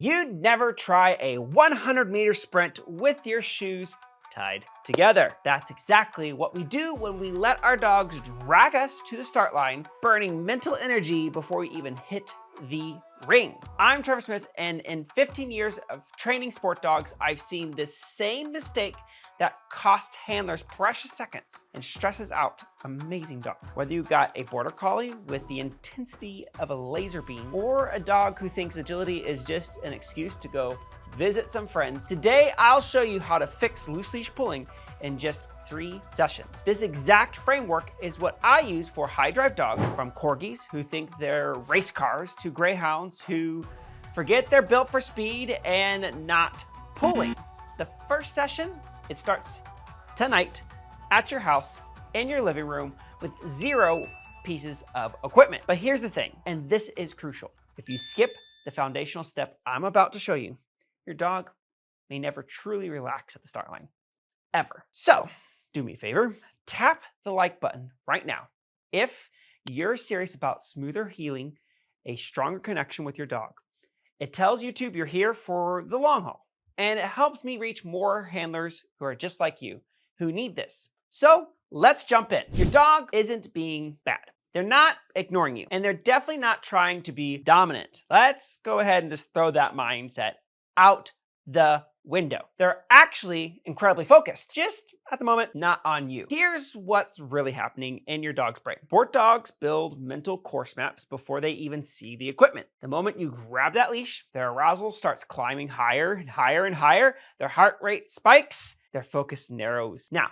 You'd never try a 100-meter sprint with your shoes tied together. That's exactly what we do when we let our dogs drag us to the start line, burning mental energy before we even hit the ring. I'm Trevor Smith, and in 15 years of training sport dogs, I've seen this same mistake that costs handlers precious seconds and stresses out amazing dogs. Whether you got a Border Collie with the intensity of a laser beam or a dog who thinks agility is just an excuse to go visit some friends, today I'll show you how to fix loose leash pulling in just 3 sessions. This exact framework is what I use for high drive dogs, from corgis who think they're race cars to greyhounds who forget they're built for speed and not pulling. The first session, it starts tonight at your house in your living room with 0 pieces of equipment. But here's the thing, and this is crucial. If you skip the foundational step I'm about to show you, your dog may never truly relax at the start line, ever. So do me a favor, tap the like button right now if you're serious about smoother healing, a stronger connection with your dog. It tells YouTube you're here for the long haul, and it helps me reach more handlers who are just like you, who need this. So let's jump in. Your dog isn't being bad. They're not ignoring you, and they're definitely not trying to be dominant. Let's go ahead and just throw that mindset out the window. They're actually incredibly focused, just at the moment, not on you. Here's what's really happening in your dog's brain. Sport dogs build mental course maps before they even see the equipment. The moment you grab that leash, their arousal starts climbing higher and higher and higher. Their heart rate spikes, their focus narrows. Now,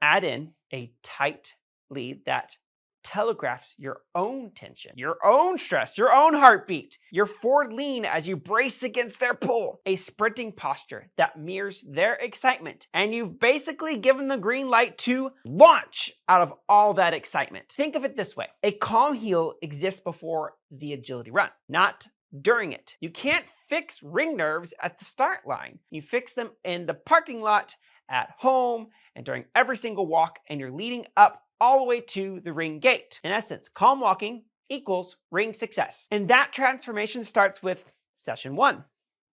add in a tight lead that telegraphs your own tension, your own stress, your own heartbeat, your forward lean as you brace against their pull, a sprinting posture that mirrors their excitement, and you've basically given the green light to launch out of all that excitement. Think of it this way. A calm heel exists before the agility run, not during it. You can't fix ring nerves at the start line. You fix them in the parking lot, at home, and during every single walk, and you're leading up all the way to the ring gate. In essence, calm walking equals ring success. And that transformation starts with session 1,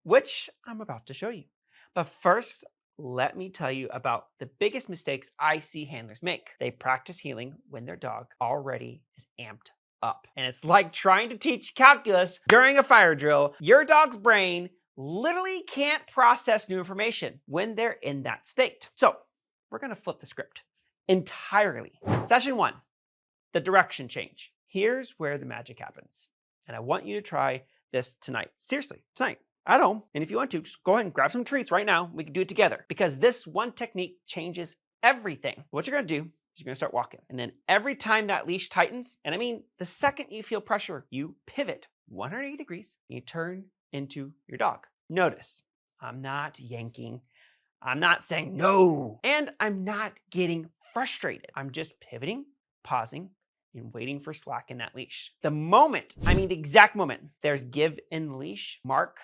which I'm about to show you. But first, let me tell you about the biggest mistakes I see handlers make. They practice healing when their dog already is amped up. And it's like trying to teach calculus during a fire drill. Your dog's brain literally can't process new information when they're in that state. So we're gonna flip the script entirely. Session 1, the direction change. Here's where the magic happens. And I want you to try this tonight. Seriously, tonight, at home. And if you want to, just go ahead and grab some treats right now. We can do it together, because this one technique changes everything. What you're gonna do is you're gonna start walking. And then every time that leash tightens, and I mean, the second you feel pressure, you pivot 180 degrees and you turn into your dog. Notice, I'm not yanking. I'm not saying no. And I'm not getting frustrated. I'm just pivoting, pausing, and waiting for slack in that leash. The moment, I mean the exact moment, there's give in the leash, mark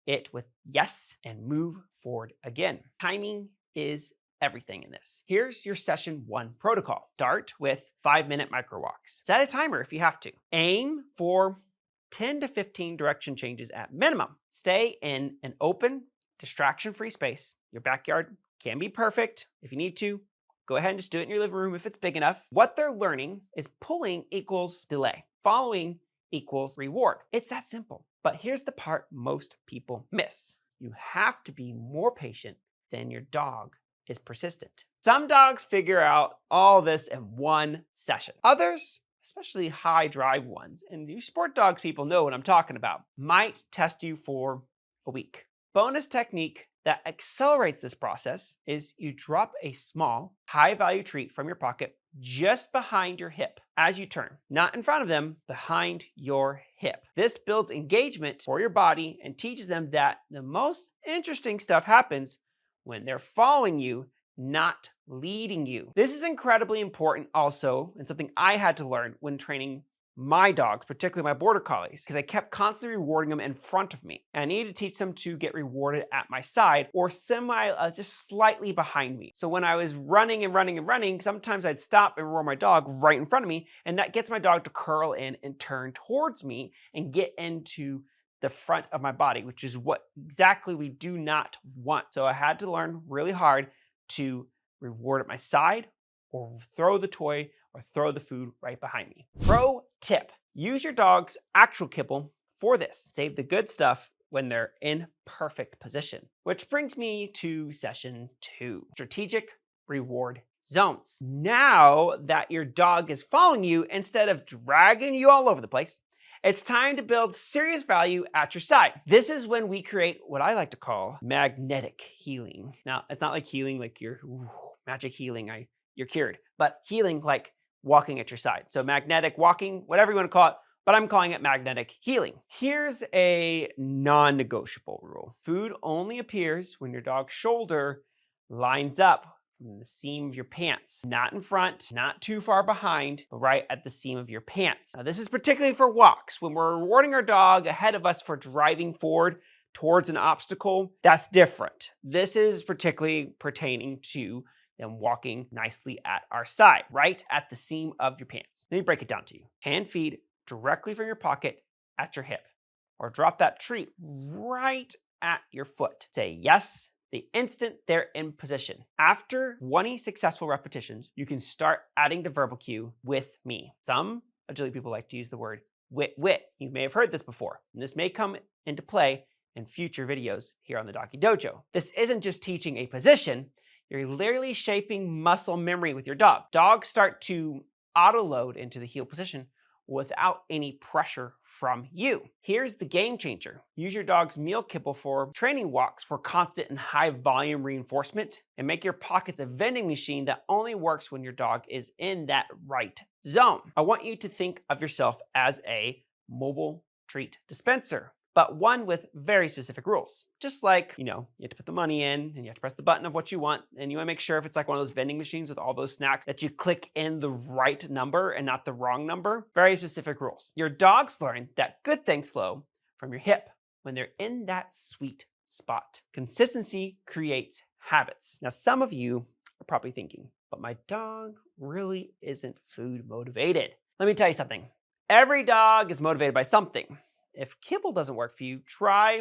it with yes and move forward again. Timing is everything in this. Here's your session 1 protocol. Start with 5-minute micro walks. Set a timer if you have to. Aim for 10 to 15 direction changes at minimum. Stay in an open, distraction-free space. Your backyard can be perfect. If you need to, go ahead and just do it in your living room if it's big enough. What they're learning is pulling equals delay. Following equals reward. It's that simple. But here's the part most people miss. You have to be more patient than your dog is persistent. Some dogs figure out all this in 1 session. Others, especially high drive ones, and you sport dogs people know what I'm talking about, might test you for a week. Bonus technique that accelerates this process is you drop a small, high-value treat from your pocket just behind your hip as you turn. Not in front of them, behind your hip. This builds engagement for your body and teaches them that the most interesting stuff happens when they're following you, not leading you. This is incredibly important also, and something I had to learn when training my dogs, particularly my Border Collies, because I kept constantly rewarding them in front of me. And I needed to teach them to get rewarded at my side or just slightly behind me. So when I was running and running and running, sometimes I'd stop and reward my dog right in front of me, and that gets my dog to curl in and turn towards me and get into the front of my body, which is what exactly we do not want. So I had to learn really hard to reward at my side or throw the toy or throw the food right behind me. Pro tip, use your dog's actual kibble for this. Save the good stuff when they're in perfect position. Which brings me to session 2, strategic reward zones. Now that your dog is following you, instead of dragging you all over the place, it's time to build serious value at your side. This is when we create what I like to call magnetic healing. Now, it's not like healing like you're magic healing, you're cured, but healing like walking at your side. So magnetic walking, whatever you want to call it, but I'm calling it magnetic healing. Here's a non-negotiable rule. Food only appears when your dog's shoulder lines up from the seam of your pants. Not in front, not too far behind, but right at the seam of your pants. Now, this is particularly for walks. When we're rewarding our dog ahead of us for driving forward towards an obstacle, that's different. This is particularly pertaining to them walking nicely at our side, right at the seam of your pants. Let me break it down to you. Hand feed directly from your pocket at your hip, or drop that treat right at your foot. Say yes the instant they're in position. After 20 successful repetitions, you can start adding the verbal cue with me. Some agility people like to use the word wit. You may have heard this before, and this may come into play in future videos here on the Doggie Dojo. This isn't just teaching a position, you're literally shaping muscle memory with your dog. Dogs start to auto-load into the heel position without any pressure from you. Here's the game changer. Use your dog's meal kibble for training walks for constant and high volume reinforcement, and make your pockets a vending machine that only works when your dog is in that right zone. I want you to think of yourself as a mobile treat dispenser, but one with very specific rules. Just like, you have to put the money in and you have to press the button of what you want, and you want to make sure if it's like one of those vending machines with all those snacks that you click in the right number and not the wrong number. Very specific rules. Your dogs learn that good things flow from your hip when they're in that sweet spot. Consistency creates habits. Now, some of you are probably thinking, but my dog really isn't food motivated. Let me tell you something. Every dog is motivated by something. If kibble doesn't work for you, try,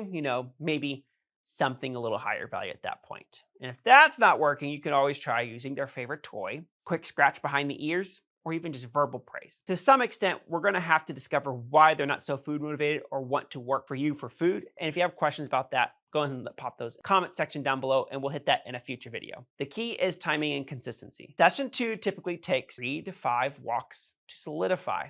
maybe something a little higher value at that point. And if that's not working, you can always try using their favorite toy, quick scratch behind the ears, or even just verbal praise. To some extent, we're going to have to discover why they're not so food motivated or want to work for you for food. And if you have questions about that, go ahead and pop those in the comment section down below, and we'll hit that in a future video. The key is timing and consistency. Session 2 typically takes 3 to 5 walks to solidify.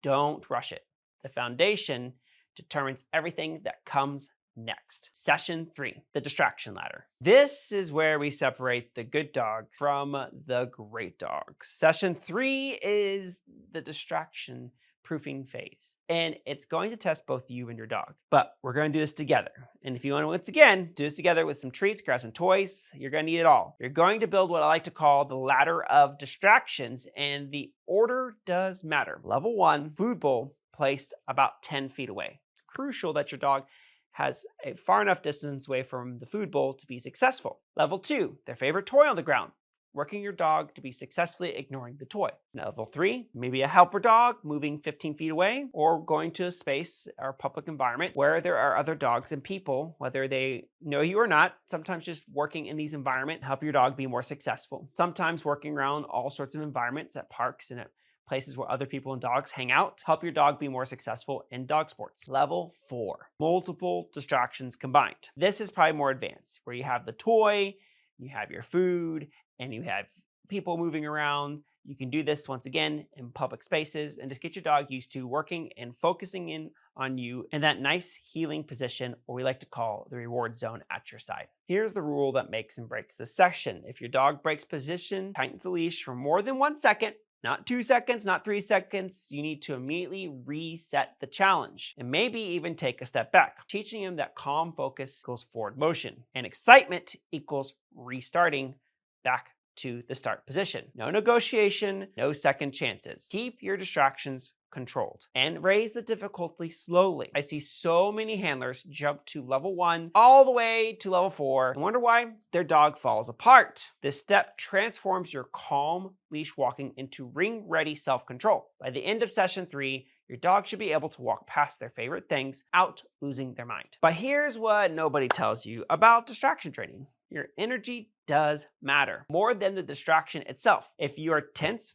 Don't rush it. The foundation determines everything that comes next. Session 3, the distraction ladder. This is where we separate the good dogs from the great dogs. Session 3 is the distraction proofing phase, and it's going to test both you and your dog. But we're going to do this together. And if you want to, once again, do this together with some treats, grab some toys, you're going to need it all. You're going to build what I like to call the ladder of distractions, and the order does matter. Level 1, food bowl placed about 10 feet away. It's crucial that your dog has a far enough distance away from the food bowl to be successful. Level 2, their favorite toy on the ground. Working your dog to be successfully ignoring the toy. Level 3, maybe a helper dog moving 15 feet away, or going to a space or public environment where there are other dogs and people, whether they know you or not. Sometimes just working in these environments help your dog be more successful. Sometimes working around all sorts of environments at parks and at places where other people and dogs hang out, help your dog be more successful in dog sports. Level 4, multiple distractions combined. This is probably more advanced, where you have the toy, you have your food, and you have people moving around. You can do this once again in public spaces and just get your dog used to working and focusing in on you in that nice healing position, or we like to call the reward zone at your side. Here's the rule that makes and breaks this section. If your dog breaks position, tightens the leash for more than 1 second, not 2 seconds, not 3 seconds, you need to immediately reset the challenge and maybe even take a step back, teaching him that calm focus equals forward motion and excitement equals restarting back to the start position. No negotiation, no second chances. Keep your distractions controlled and raise the difficulty slowly. I see so many handlers jump to level 1 all the way to level 4 and wonder why their dog falls apart. This step transforms your calm leash walking into ring-ready self-control. By the end of session 3, Your dog should be able to walk past their favorite things without losing their mind. But here's what nobody tells you about distraction training. Your energy does matter more than the distraction itself. If you are tense,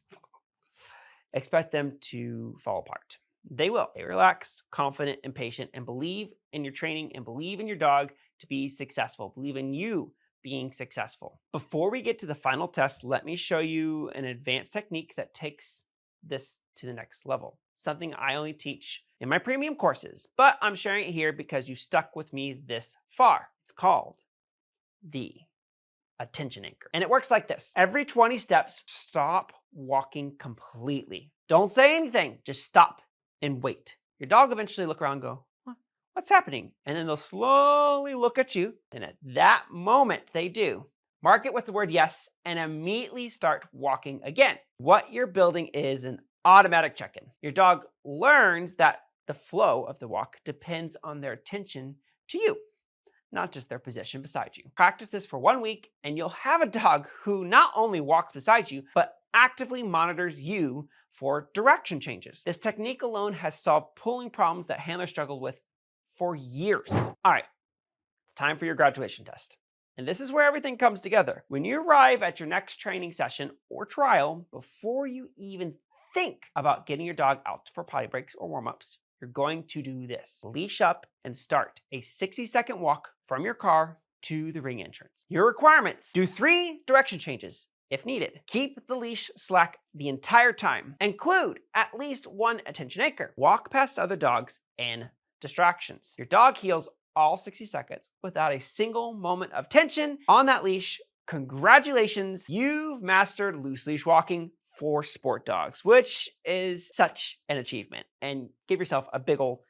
expect them to fall apart. They will. They relax, confident, and patient, and believe in your training and believe in your dog to be successful. Believe in you being successful. Before we get to the final test, let me show you an advanced technique that takes this to the next level. Something I only teach in my premium courses, but I'm sharing it here because you stuck with me this far. It's called the attention anchor. And it works like this. Every 20 steps, stop walking completely. Don't say anything, just stop and wait. Your dog eventually look around and go, what's happening? And then they'll slowly look at you. And at that moment they do, mark it with the word yes and immediately start walking again. What you're building is an automatic check-in. Your dog learns that the flow of the walk depends on their attention to you, not just their position beside you. Practice this for 1 week and you'll have a dog who not only walks beside you, but actively monitors you for direction changes. This technique alone has solved pulling problems that handlers struggled with for years. All right, it's time for your graduation test. And this is where everything comes together. When you arrive at your next training session or trial, before you even think about getting your dog out for potty breaks or warm-ups, you're going to do this. Leash up and start a 60-second walk from your car to the ring entrance. Your requirements: do 3 direction changes if needed. Keep the leash slack the entire time. Include at least 1 attention anchor. Walk past other dogs and distractions. Your dog heals all 60 seconds without a single moment of tension on that leash. Congratulations, you've mastered loose leash walking for sport dogs, which is such an achievement. And give yourself a big ol'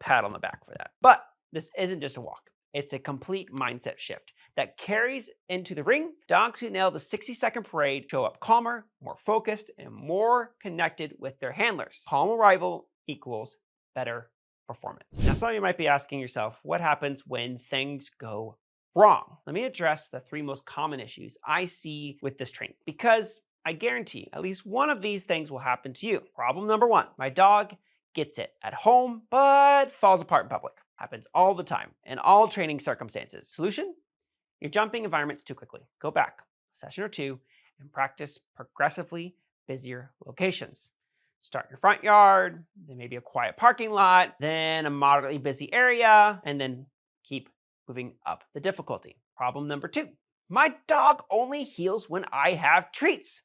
pat on the back for that. But this isn't just a walk. It's a complete mindset shift that carries into the ring. Dogs who nail the 60-second parade show up calmer, more focused, and more connected with their handlers. Calm arrival equals better performance. Now, some of you might be asking yourself, what happens when things go wrong? Let me address the 3 most common issues I see with this training, because I guarantee at least one of these things will happen to you. Problem number 1, my dog gets it at home, but falls apart in public. Happens all the time in all training circumstances. Solution? You're jumping environments too quickly. Go back a session or 2 and practice progressively busier locations. Start in your front yard, then maybe a quiet parking lot, then a moderately busy area, and then keep moving up the difficulty. Problem number 2, my dog only heals when I have treats.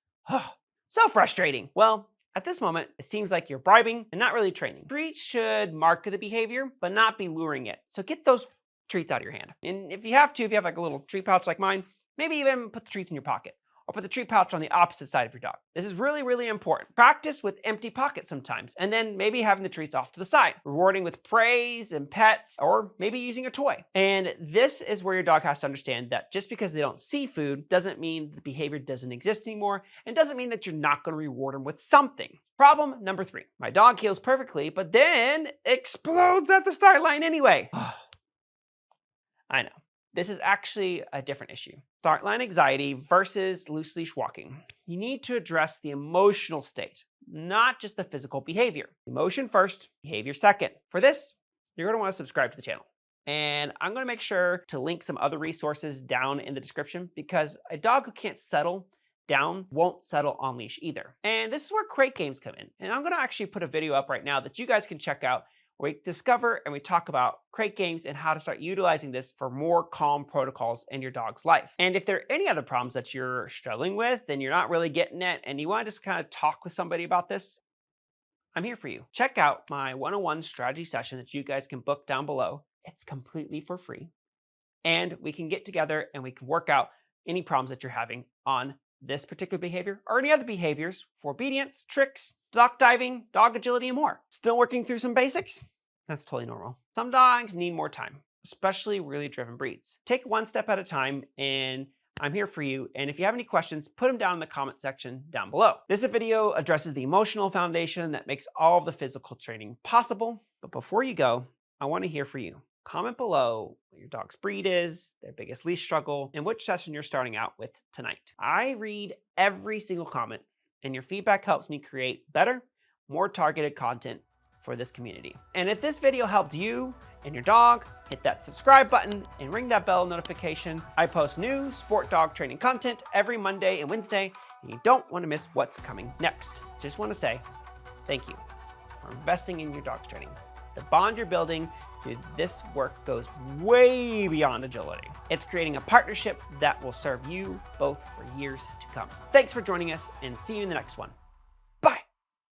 So frustrating. Well, at this moment, it seems like you're bribing and not really training. Treats should mark the behavior, but not be luring it. So get those treats out of your hand. And if you have like a little treat pouch like mine, maybe even put the treats in your pocket, or put the treat pouch on the opposite side of your dog. This is really, really important. Practice with empty pockets sometimes, and then maybe having the treats off to the side, rewarding with praise and pets, or maybe using a toy. And this is where your dog has to understand that just because they don't see food doesn't mean the behavior doesn't exist anymore, and doesn't mean that you're not gonna reward them with something. Problem number 3, my dog heals perfectly, but then explodes at the start line anyway. I know. This is actually a different issue. Start line anxiety versus loose leash walking. You need to address the emotional state, not just the physical behavior. Emotion first, behavior second. For this, you're gonna wanna subscribe to the channel. And I'm gonna make sure to link some other resources down in the description, because a dog who can't settle down won't settle on leash either. And this is where crate games come in. And I'm gonna actually put a video up right now that you guys can check out, where we discover and we talk about crate games and how to start utilizing this for more calm protocols in your dog's life. And if there are any other problems that you're struggling with and you're not really getting it, and you want to just kind of talk with somebody about this, I'm here for you. Check out my one-on-one strategy session that you guys can book down below. It's completely for free. And we can get together and we can work out any problems that you're having on this particular behavior or any other behaviors for obedience, tricks, dock diving, dog agility, and more. Still working through some basics? That's totally normal. Some dogs need more time, especially really driven breeds. Take 1 step at a time, and I'm here for you. And if you have any questions, put them down in the comment section down below. This video addresses the emotional foundation that makes all of the physical training possible. But before you go, I want to hear from you. Comment below what your dog's breed is, their biggest leash struggle, and which session you're starting out with tonight. I read every single comment, and your feedback helps me create better, more targeted content for this community. And if this video helped you and your dog, hit that subscribe button and ring that bell notification. I post new sport dog training content every Monday and Wednesday, and you don't want to miss what's coming next. Just want to say thank you for investing in your dog's training. The bond you're building through this work goes way beyond agility. It's creating a partnership that will serve you both for years to come. Thanks for joining us, and see you in the next one.